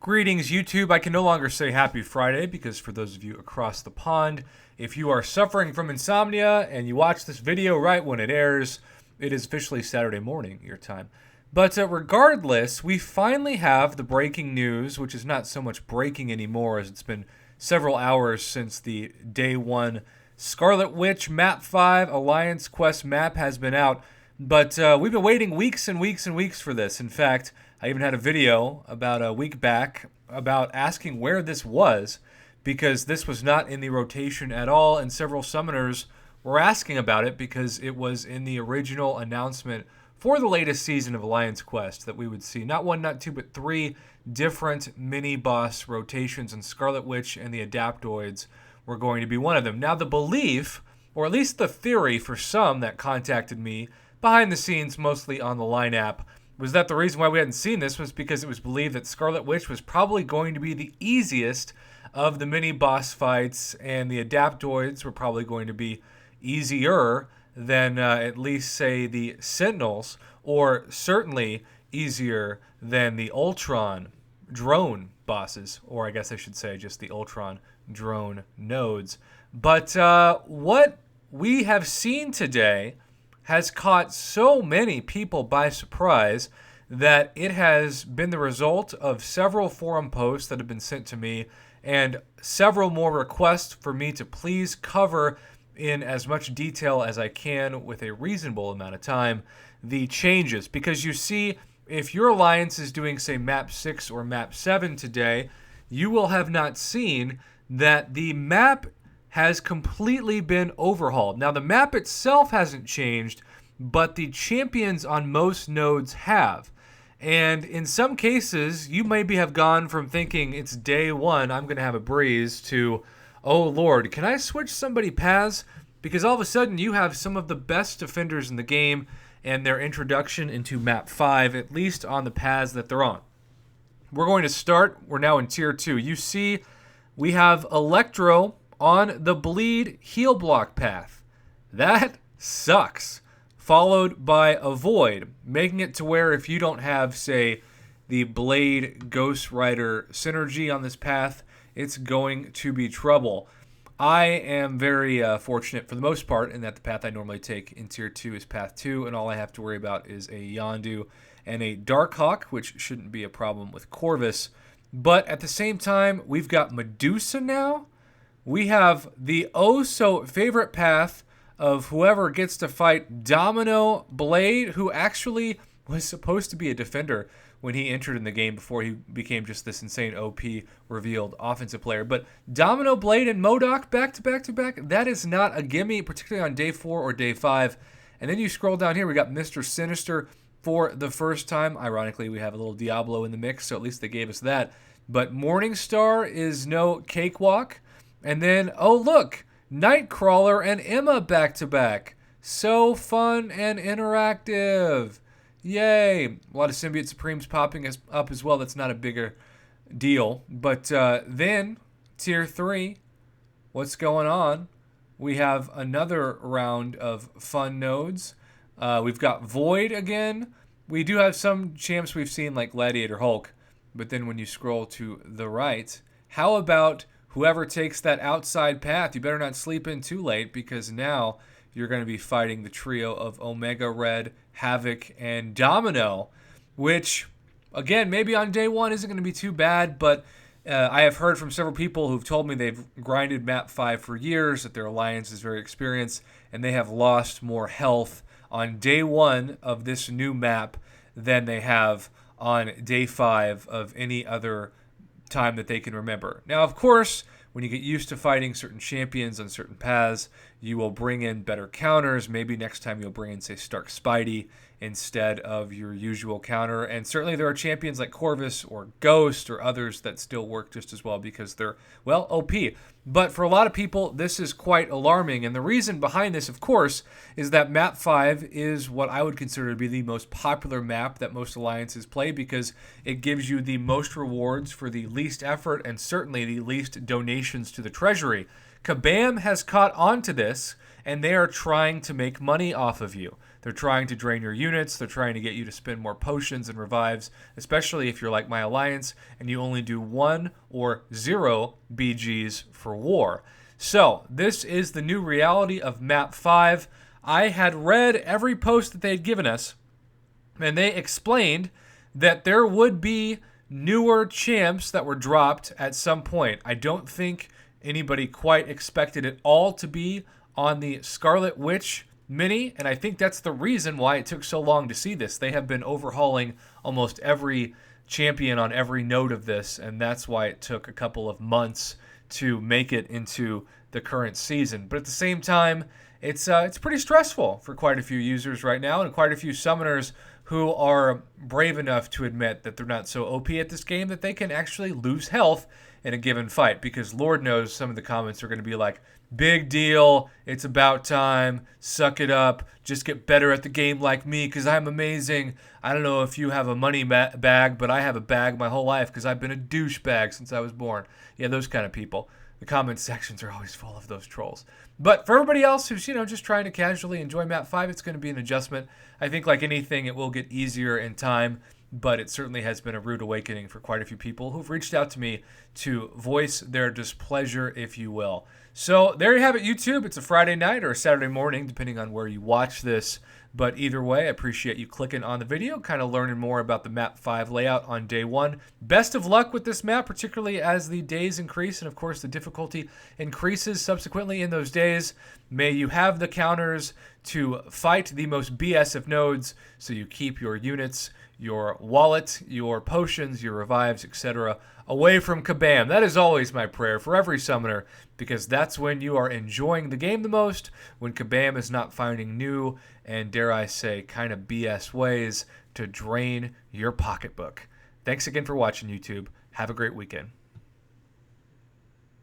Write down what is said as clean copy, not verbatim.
Greetings, YouTube. I can no longer say happy Friday because for those of you across the pond, if you are suffering from insomnia and you watch this video right when it airs, it is officially Saturday morning, your time. But regardless, we finally have the breaking news, which is not so much breaking anymore as it's been several hours since the day one Scarlet Witch Map 5 Alliance Quest map has been out. But we've been waiting weeks and weeks and weeks for this. In fact, I even had a video about a week back about asking where this was because this was not in the rotation at all, and several summoners were asking about it because it was in the original announcement for the latest season of Alliance Quest that we would see not one, not two, but three different mini-boss rotations, and Scarlet Witch and the Adaptoids were going to be one of them. Now, the belief, or at least the theory for some that contacted me behind the scenes, mostly on the Line app, was that the reason why we hadn't seen this was because it was believed that Scarlet Witch was probably going to be the easiest of the mini-boss fights, and the Adaptoids were probably going to be easier than at least, say, the Sentinels, or certainly easier than the Ultron drone bosses, or I guess I should say just the Ultron drone nodes. But what we have seen today has caught so many people by surprise that it has been the result of several forum posts that have been sent to me and several more requests for me to please cover in as much detail as I can with a reasonable amount of time the changes. Because you see, if your alliance is doing, say, map 6 or map 7 today, you will have not seen that the map has completely been overhauled. Now, the map itself hasn't changed, but the champions on most nodes have. And in some cases, you maybe have gone from thinking it's day one, I'm going to have a breeze, to, oh Lord, can I switch somebody paths? Because all of a sudden you have some of the best defenders in the game and their introduction into map 5, at least on the paths that they're on. We're going to start, we're now in tier 2. You see, we have Electro on the bleed heal block path. That sucks. Followed by Avoid, making it to where if you don't have, say, the Blade Ghost Rider synergy on this path, it's going to be trouble. I am very fortunate for the most part in that the path I normally take in tier 2 is path 2, and all I have to worry about is a Yondu and a Darkhawk, which shouldn't be a problem with Corvus. But at the same time, we've got Medusa now. We have the oh-so-favorite path of whoever gets to fight Domino Blade, who actually was supposed to be a defender when he entered in the game before he became just this insane OP revealed offensive player. But Domino Blade and MODOK back to back to back, that is not a gimme, particularly on day 4 or day 5. And then you scroll down here, we got Mr. Sinister for the first time. Ironically, we have a little Diablo in the mix, so at least they gave us that. But Morningstar is no cakewalk. And then, oh look, Nightcrawler and Emma back-to-back. So fun and interactive. Yay. A lot of Symbiote Supremes popping up as well. That's not a bigger deal. But then, Tier 3, what's going on? We have another round of fun nodes. We've got Void again. We do have some champs we've seen like Gladiator Hulk. But then when you scroll to the right, how about whoever takes that outside path? You better not sleep in too late, because now you're going to be fighting the trio of Omega Red, Havoc, and Domino, which, again, maybe on day 1 isn't going to be too bad, but I have heard from several people who've told me they've grinded map 5 for years, that their alliance is very experienced, and they have lost more health on day 1 of this new map than they have on day 5 of any other time that they can remember. Now, of course, when you get used to fighting certain champions on certain paths, you will bring in better counters. Maybe next time you'll bring in, say, Stark Spidey instead of your usual counter. And certainly there are champions like Corvus or Ghost or others that still work just as well because they're, well, OP. But for a lot of people, this is quite alarming. And the reason behind this, of course, is that map 5 is what I would consider to be the most popular map that most alliances play, because it gives you the most rewards for the least effort and certainly the least donations to the treasury. Kabam has caught on to this, and they are trying to make money off of you. They're trying to drain your units. They're trying to get you to spend more potions and revives, especially if you're like my alliance and you only do 1 or 0 BGs for war. So this is the new reality of Map 5. I had read every post that they had given us, and they explained that there would be newer champs that were dropped at some point. I don't think anybody quite expected it all to be on the Scarlet Witch mini, and I think that's the reason why it took so long to see this. They have been overhauling almost every champion on every node of this, and that's why it took a couple of months to make it into the current season. But at the same time, it's pretty stressful for quite a few users right now, and quite a few summoners who are brave enough to admit that they're not so OP at this game that they can actually lose health in a given fight, because Lord knows some of the comments are going to be like, big deal, it's about time, suck it up, just get better at the game like me because I'm amazing. I don't know if you have a money bag, but I have a bag my whole life because I've been a douchebag since I was born. Yeah, those kind of people. The comment sections are always full of those trolls. But for everybody else who's, just trying to casually enjoy Map 5, it's going to be an adjustment. I think like anything, it will get easier in time, but it certainly has been a rude awakening for quite a few people who've reached out to me to voice their displeasure, if you will. So there you have it, YouTube. It's a Friday night or a Saturday morning, depending on where you watch this. But either way, I appreciate you clicking on the video, kind of learning more about the Map 5 layout on day 1. Best of luck with this map, particularly as the days increase and, of course, the difficulty increases subsequently in those days. May you have the counters to fight the most BS of nodes so you keep your units, your wallet, your potions, your revives, etc. away from Kabam. That is always my prayer for every summoner, because that's when you are enjoying the game the most, when Kabam is not finding new and, dare I say, kind of BS ways to drain your pocketbook. Thanks again for watching, YouTube. Have a great weekend.